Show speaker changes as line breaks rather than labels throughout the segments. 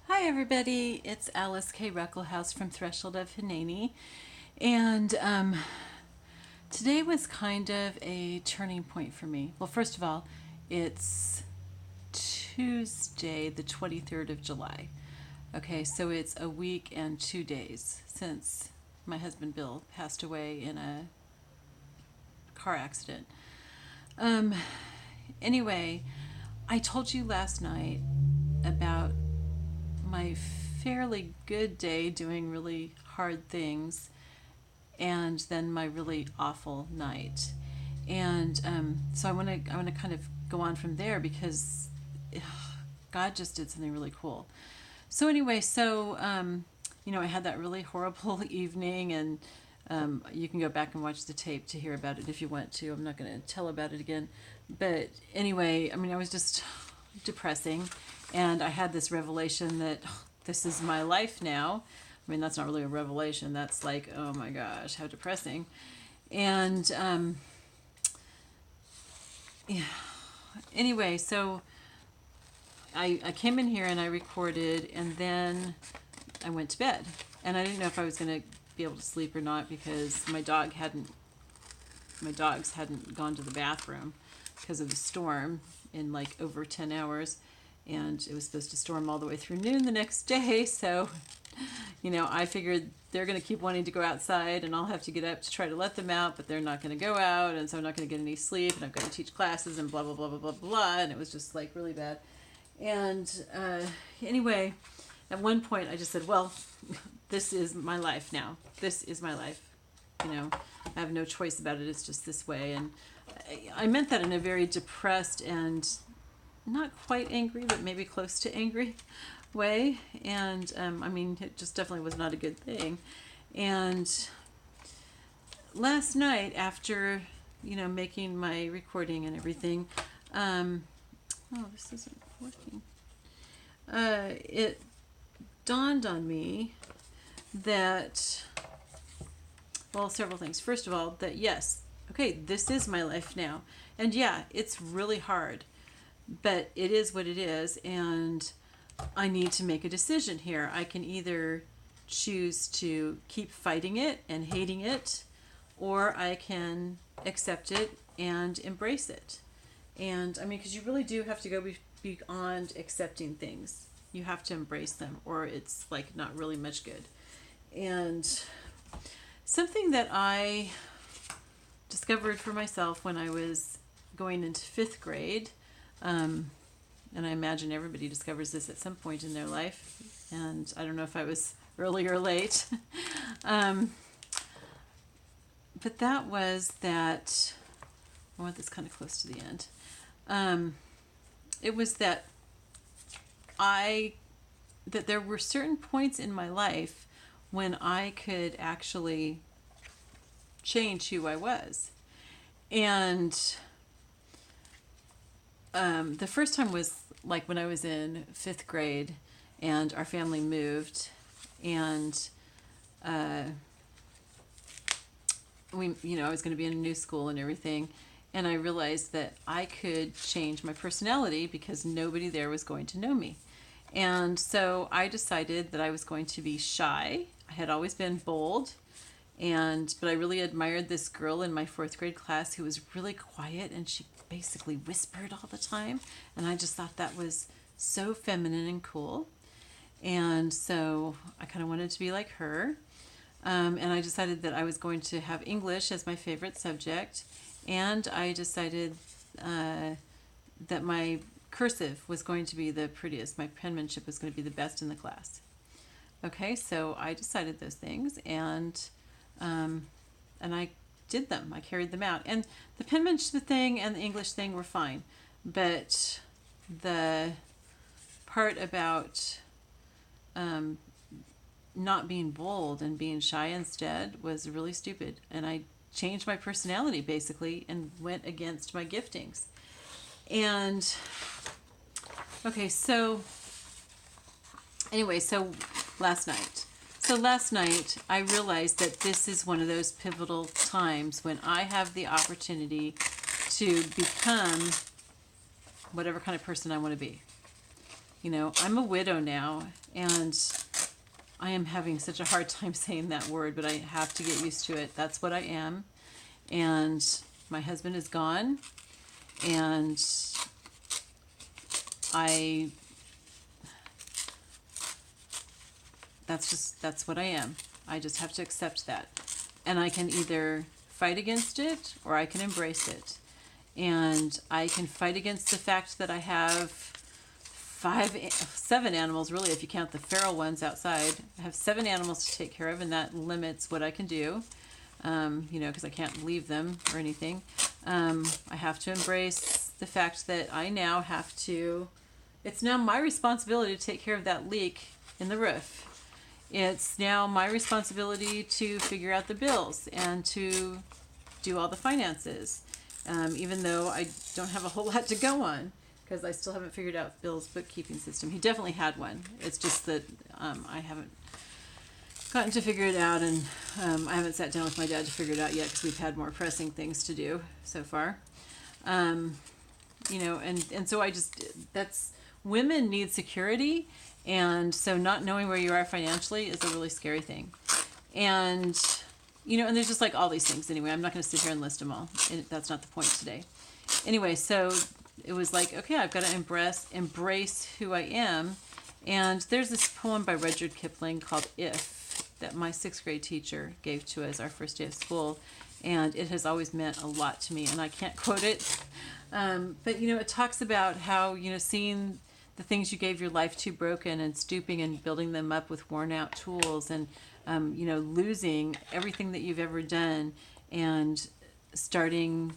Hi everybody, it's Alyce-Kay Ruckelshaus from Threshold of Hineni, and today was kind of a turning point for me. Well, first of all, it's Tuesday, the 23rd of July. Okay, so it's a week and 2 days since my husband Bill passed away in a car accident. Um, anyway, I told you last night about my fairly good day doing really hard things and then my really awful night. And so I want to kind of go on from there because God just did something really cool. So anyway, I had that really horrible evening, and you can go back and watch the tape to hear about it if you want to. I'm not going to tell about it again, but anyway, I was just depressing, and I had this revelation that this is my life now. That's not really a revelation. That's like, oh my gosh, how depressing. And yeah. Anyway, so I came in here and I recorded, and then I went to bed. And I didn't know if I was going to be able to sleep or not because my dogs hadn't gone to the bathroom because of the storm in like over 10 hours. And it was supposed to storm all the way through noon the next day. So, I figured they're going to keep wanting to go outside and I'll have to get up to try to let them out, but they're not going to go out. And so I'm not going to get any sleep, and I've got to teach classes and blah, blah, blah, blah, blah, blah. And it was just like really bad. And anyway, at one point I just said, well, this is my life now. This is my life. I have no choice about it. It's just this way. And I meant that in a very depressed and not quite angry, but maybe close to angry way. And it just definitely was not a good thing. And last night, after making my recording and everything, this isn't working. It dawned on me that, well, several things. First of all, that yes, okay, this is my life now. And yeah, it's really hard, but it is what it is, and I need to make a decision here. I can either choose to keep fighting it and hating it, or I can accept it and embrace it. And because you really do have to go beyond accepting things. You have to embrace them, or it's like not really much good. And something that I discovered for myself when I was going into fifth grade, and I imagine everybody discovers this at some point in their life, and I don't know if I was early or late, but that was that, I want this kind of close to the end. It was that there were certain points in my life when I could actually change who I was. And the first time was like when I was in fifth grade and our family moved, and I was going to be in a new school and everything. And I realized that I could change my personality because nobody there was going to know me. And so I decided that I was going to be shy. I had always been bold, but I really admired this girl in my fourth grade class who was really quiet, and she basically whispered all the time. And I just thought that was so feminine and cool. And so I kind of wanted to be like her. And I decided that I was going to have English as my favorite subject. And I decided that my cursive was going to be the prettiest. My penmanship was going to be the best in the class. Okay, so I decided those things, and I did them. I carried them out. And the penmanship thing and the English thing were fine. But the part about not being bold and being shy instead was really stupid. And I changed my personality basically and went against my giftings. And okay, so anyway, last night I realized that this is one of those pivotal times when I have the opportunity to become whatever kind of person I want to be. I'm a widow now, and I am having such a hard time saying that word, but I have to get used to it. That's what I am. And my husband is gone, and that's what I am. I just have to accept that. And I can either fight against it or I can embrace it. And I can fight against the fact that I have 7 animals, really, if you count the feral ones outside. I have 7 animals to take care of, and that limits what I can do, because I can't leave them or anything. I have to embrace the fact that I now have to, it's now my responsibility to take care of that leak in the roof. It's now my responsibility to figure out the bills and to do all the finances, even though I don't have a whole lot to go on, because I still haven't figured out Bill's bookkeeping system. He definitely had one. It's just that I haven't gotten to figure it out, and I haven't sat down with my dad to figure it out yet, because we've had more pressing things to do so far. And so women need security, and so not knowing where you are financially is a really scary thing. And and there's just like all these things. Anyway, I'm not going to sit here and list them all. That's not the point today. Anyway, so it was like, okay, I've got to embrace who I am. And there's this poem by Rudyard Kipling called If that my 6th grade teacher gave to us our first day of school. And it has always meant a lot to me. And I can't quote it. But, it talks about how, seeing the things you gave your life to broken and stooping and building them up with worn out tools, and losing everything that you've ever done and starting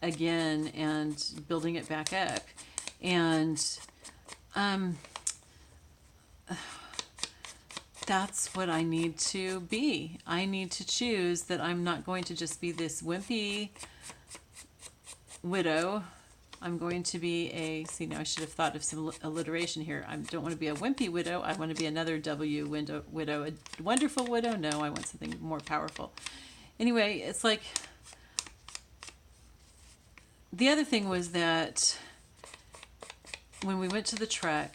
again and building it back up. And that's what I need to be. I need to choose that I'm not going to just be this wimpy widow. I'm going to be now I should have thought of some alliteration here. I don't want to be a wimpy widow. I want to be another widow, a wonderful widow. No, I want something more powerful. Anyway, it's like, the other thing was that when we went to the truck,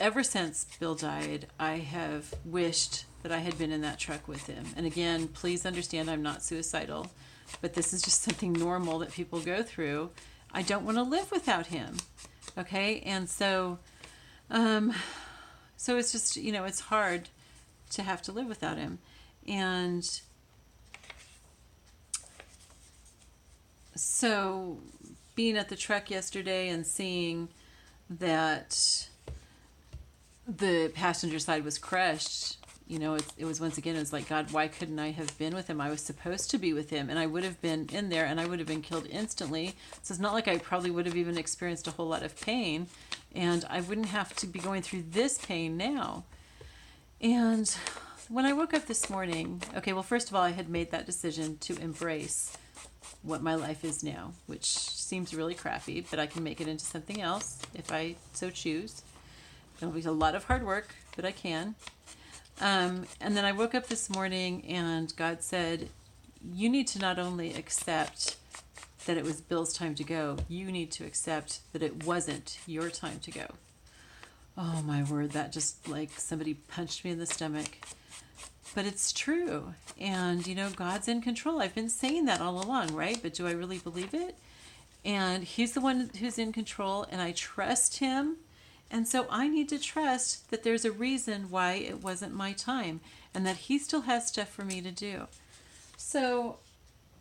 ever since Bill died, I have wished that I had been in that truck with him. And again, please understand, I'm not suicidal. But this is just something normal that people go through. I don't want to live without him. Okay? And so it's just, it's hard to have to live without him. And so being at the truck yesterday and seeing that the passenger side was crushed, it was once again, it was like, God, why couldn't I have been with him? I was supposed to be with him, and I would have been in there, and I would have been killed instantly. So it's not like I probably would have even experienced a whole lot of pain, and I wouldn't have to be going through this pain now. And when I woke up this morning, okay, well, first of all, I had made that decision to embrace what my life is now, which seems really crappy, but I can make it into something else if I so choose. It'll be a lot of hard work, but I can. And then I woke up this morning and God said, you need to not only accept that it was Bill's time to go, you need to accept that it wasn't your time to go. Oh my word, that just like somebody punched me in the stomach. But it's true. And God's in control. I've been saying that all along, right? But do I really believe it? And he's the one who's in control, and I trust him. And so I need to trust that there's a reason why it wasn't my time, and that he still has stuff for me to do. So,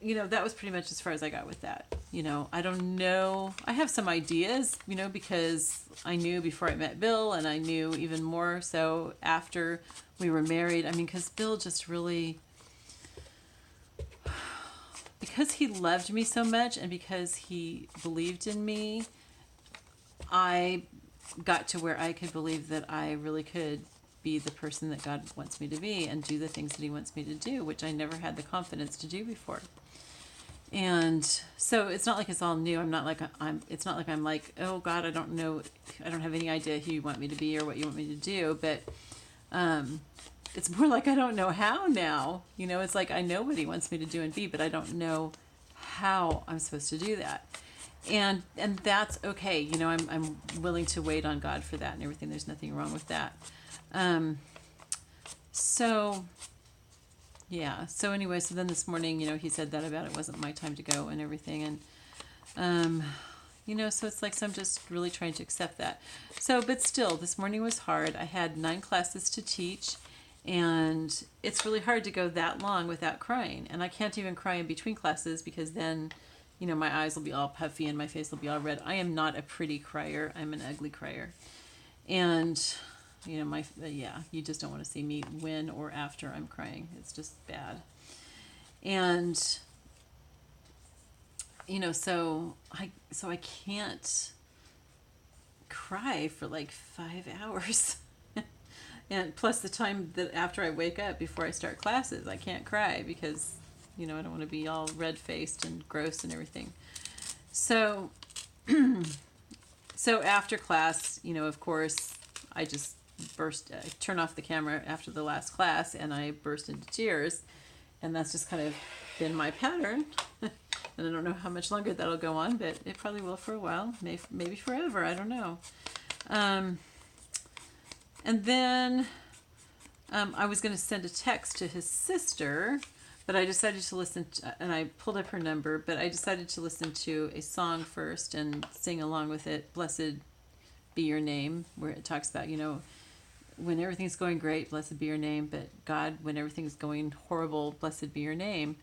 that was pretty much as far as I got with that. I don't know. I have some ideas, because I knew before I met Bill, and I knew even more so after we were married. Because Bill just really, because he loved me so much and because he believed in me, I got to where I could believe that I really could be the person that God wants me to be and do the things that he wants me to do, which I never had the confidence to do before. And so it's not like it's all new. It's not like I'm like, oh God, I don't know. I don't have any idea who you want me to be or what you want me to do. But it's more like I don't know how now. It's like I know what he wants me to do and be, but I don't know how I'm supposed to do that. And that's okay. You know, I'm willing to wait on God for that and everything. There's nothing wrong with that. Um, so yeah. So anyway, so then this morning, you know, he said that about it wasn't my time to go and everything, and you know, so it's like, so I'm just really trying to accept that. So, but still, this morning was hard. I had 9 classes to teach, and it's really hard to go that long without crying. And I can't even cry in between classes because then, you know, my eyes will be all puffy and my face will be all red. I am not a pretty crier. I'm an ugly crier. And, you know, yeah, you just don't want to see me when or after I'm crying. It's just bad. And, you know, so I can't cry for like 5 hours. And plus the time that after I wake up before I start classes, I can't cry because, you know, I don't want to be all red-faced and gross and everything. So so after class, you know, of course, I just I turn off the camera after the last class and I burst into tears. And that's just kind of been my pattern. And I don't know how much longer that'll go on, but it probably will for a while, maybe forever. I don't know. And then I was going to send a text to his sister, but I decided to listen to, and I pulled up her number, but I decided to listen to a song first and sing along with it, Blessed Be Your Name, where it talks about, you know, when everything's going great, blessed be your name, but God, when everything's going horrible, blessed be your name.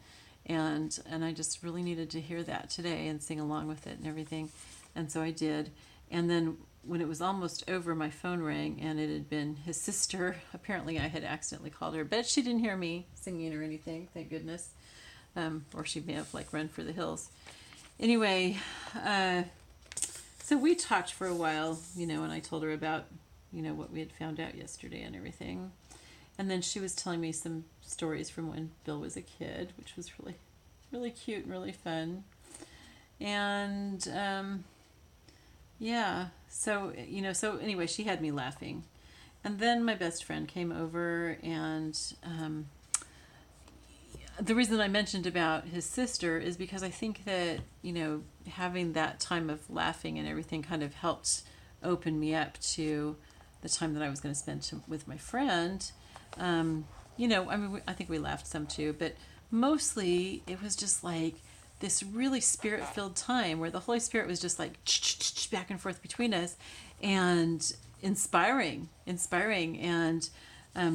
And I just really needed to hear that today and sing along with it and everything. And so I did. And then when it was almost over, my phone rang, and it had been his sister. Apparently I had accidentally called her, but she didn't hear me singing or anything, thank goodness. Or she may have like run for the hills. Anyway, so we talked for a while, you know, and I told her about, you know, what we had found out yesterday and everything. And then she was telling me some stories from when Bill was a kid, which was really, really cute and really fun. And yeah, so, you know, so anyway, she had me laughing. And then my best friend came over, and the reason I mentioned about his sister is because I think that, you know, having that time of laughing and everything kind of helped open me up to the time that I was going to spend with my friend. You know, I mean, I think we laughed some too, but mostly it was just like this really spirit-filled time where the Holy Spirit was just like back and forth between us, and inspiring, and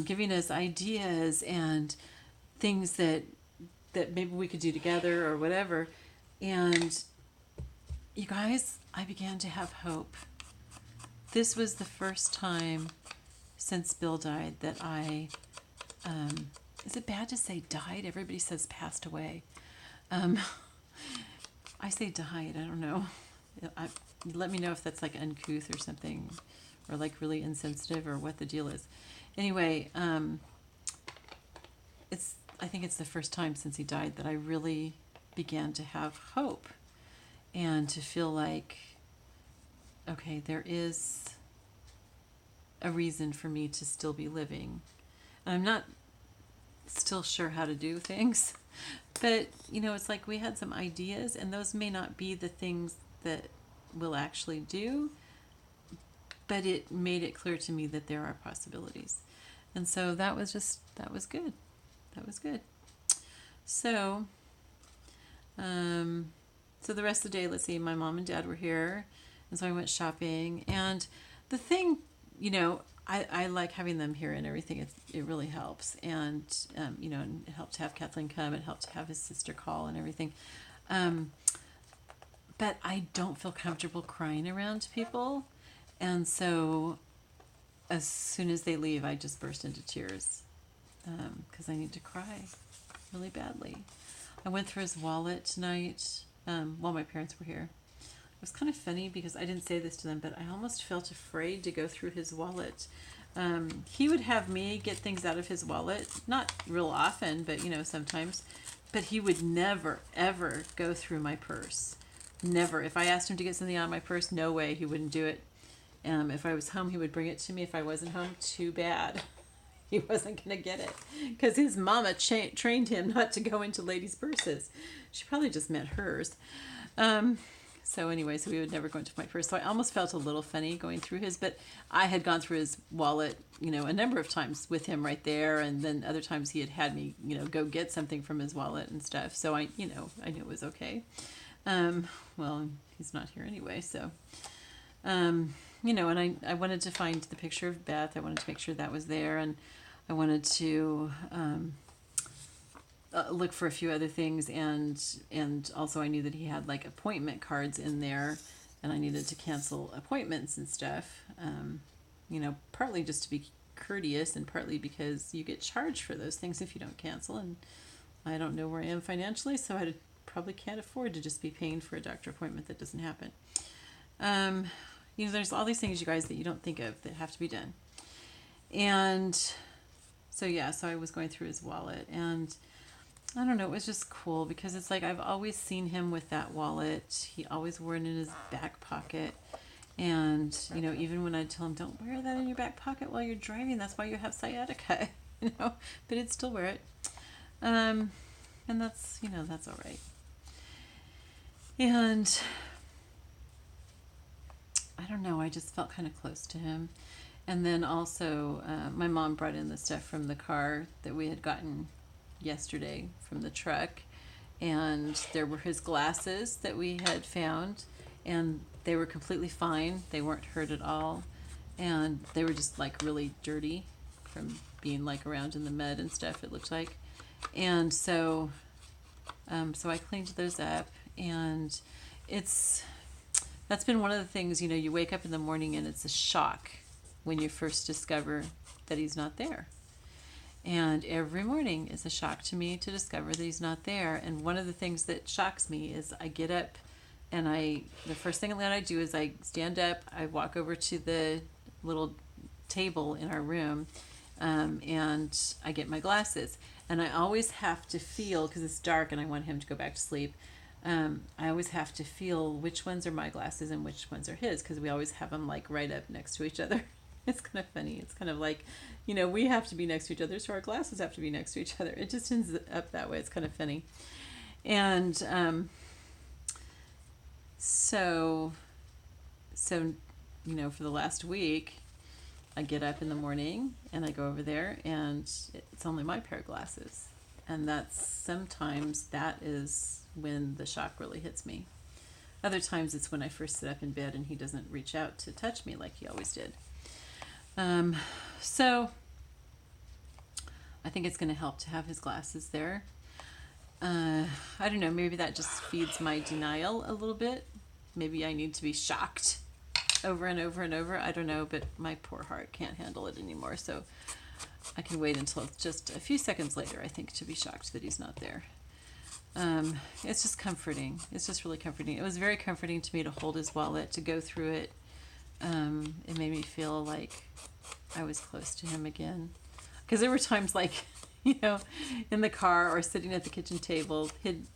giving us ideas and things that maybe we could do together or whatever. And you guys, I began to have hope. This was the first time since Bill died that I, is it bad to say died? Everybody says passed away. I say died, I don't know. Let me know if that's like uncouth or something, or like really insensitive, or what the deal is. Anyway, I think it's the first time since he died that I really began to have hope and to feel like, okay, there is a reason for me to still be living. And I'm not still sure how to do things, but, you know, it's like we had some ideas, and those may not be the things that we'll actually do, but it made it clear to me that there are possibilities. And so that was good. That was good. So, so the rest of the day, let's see, my mom and dad were here, and so I went shopping. And the thing, you know, I like having them here and everything. It really helps. And, you know, it helped to have Kathleen come. It helped to have his sister call and everything. But I don't feel comfortable crying around people. And so as soon as they leave, I just burst into tears because I need to cry really badly. I went through his wallet tonight while my parents were here. It was kind of funny because I didn't say this to them, but I almost felt afraid to go through his wallet. He would have me get things out of his wallet, not real often, but, you know, sometimes. But he would never, ever go through my purse. Never. If I asked him to get something out of my purse, no way, he wouldn't do it. If I was home, he would bring it to me. If I wasn't home, too bad. He wasn't going to get it because his mama trained him not to go into ladies' purses. She probably just meant hers. So anyway, so we would never go into my purse. So I almost felt a little funny going through his, but I had gone through his wallet, a number of times with him right there. And then other times he had me, go get something from his wallet and stuff. So I knew it was okay. Well, he's not here anyway. So, and I wanted to find the picture of Beth. I wanted to make sure that was there. And I wanted to, look for a few other things, and also I knew that he had like appointment cards in there, and I needed to cancel appointments and stuff. Partly just to be courteous, and partly because you get charged for those things if you don't cancel, and I don't know where I am financially, so I probably can't afford to just be paying for a doctor appointment that doesn't happen. There's all these things, you guys, that you don't think of that have to be done. And so I was going through his wallet, and I don't know, it was just cool because it's like I've always seen him with that wallet. He always wore it in his back pocket. And, even when I tell him, don't wear that in your back pocket while you're driving, that's why you have sciatica, but he'd still wear it. And that's, that's all right. And I don't know, I just felt kind of close to him. And then also, my mom brought in the stuff from the car that we had gotten yesterday from the truck, and there were his glasses that we had found, and they were completely fine. They weren't hurt at all, and they were just like really dirty from being like around in the mud and stuff, it looked like. And so I cleaned those up, and that's been one of the things, you wake up in the morning and it's a shock when you first discover that he's not there. And every morning is a shock to me to discover that he's not there. And one of the things that shocks me is I get up, and the first thing that I do is I stand up, I walk over to the little table in our room, and I get my glasses. And I always have to feel, because it's dark and I want him to go back to sleep, I always have to feel which ones are my glasses and which ones are his, because we always have them like right up next to each other. It's kind of funny. It's kind of like, we have to be next to each other, so our glasses have to be next to each other. It just ends up that way. It's kind of funny. And so for the last week, I get up in the morning and I go over there, and it's only my pair of glasses. And sometimes that is when the shock really hits me. Other times it's when I first sit up in bed and he doesn't reach out to touch me like he always did. So I think it's going to help to have his glasses there. I don't know, maybe that just feeds my denial a little bit. Maybe I need to be shocked over and over and over. I don't know, but my poor heart can't handle it anymore. So I can wait until just a few seconds later, I think, to be shocked that he's not there. It's just comforting. It's just really comforting. It was very comforting to me to hold his wallet, to go through it. It made me feel like I was close to him again. Because there were times like, in the car or sitting at the kitchen table, he'd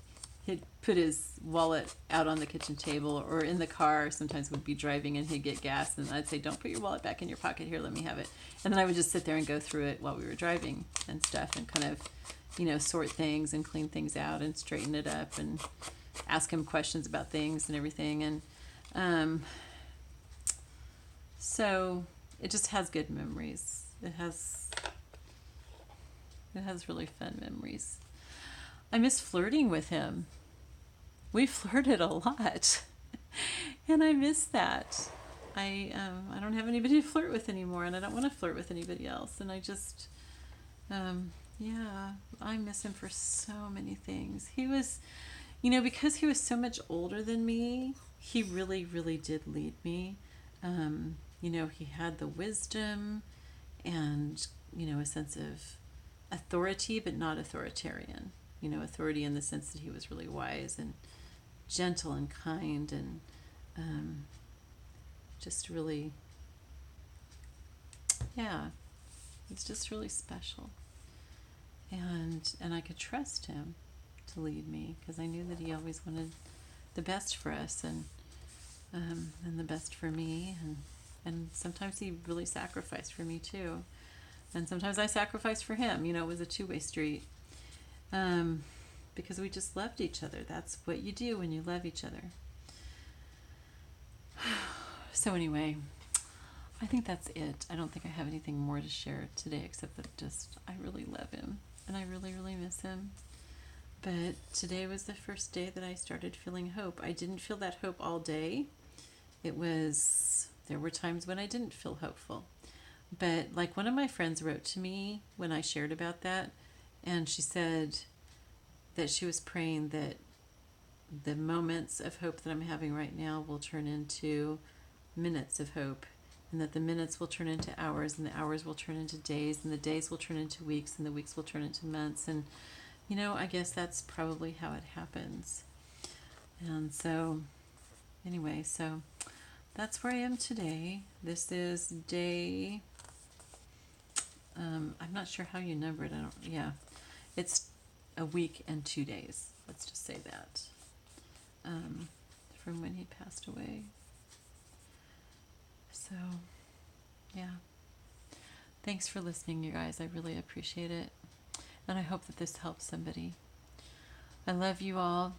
put his wallet out on the kitchen table, or in the car, sometimes we'd be driving and he'd get gas, and I'd say, don't put your wallet back in your pocket, here, let me have it. And then I would just sit there and go through it while we were driving and stuff, and kind of, sort things and clean things out and straighten it up and ask him questions about things and everything. And so it just has good memories. It has really fun memories. I miss flirting with him. We flirted a lot, and I miss that. I don't have anybody to flirt with anymore, and I don't want to flirt with anybody else. And I just, I miss him for so many things. He was, because he was so much older than me, he really, really did lead me. He had the wisdom and, a sense of authority, but not authoritarian. Authority in the sense that he was really wise and gentle and kind, and just really, it's just really special. And I could trust him to lead me, because I knew that he always wanted the best for us, and the best for me, and sometimes he really sacrificed for me too, and sometimes I sacrificed for him. It was a two-way street. Because we just loved each other. That's what you do when you love each other. So anyway, I think that's it. I don't think I have anything more to share today except that just I really love him and I really, really miss him. But today was the first day that I started feeling hope. I didn't feel that hope all day. There were times when I didn't feel hopeful. But like one of my friends wrote to me when I shared about that, and she said that she was praying that the moments of hope that I'm having right now will turn into minutes of hope, and that the minutes will turn into hours, and the hours will turn into days, and the days will turn into weeks, and the weeks will turn into months. And I guess that's probably how it happens. And so anyway, so that's where I am today. This is day, I'm not sure how you number it. It's a week and 2 days. Let's just say that. From when he passed away. So, yeah. Thanks for listening, you guys. I really appreciate it. And I hope that this helps somebody. I love you all.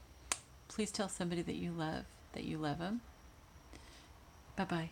Please tell somebody that you love them. Bye-bye.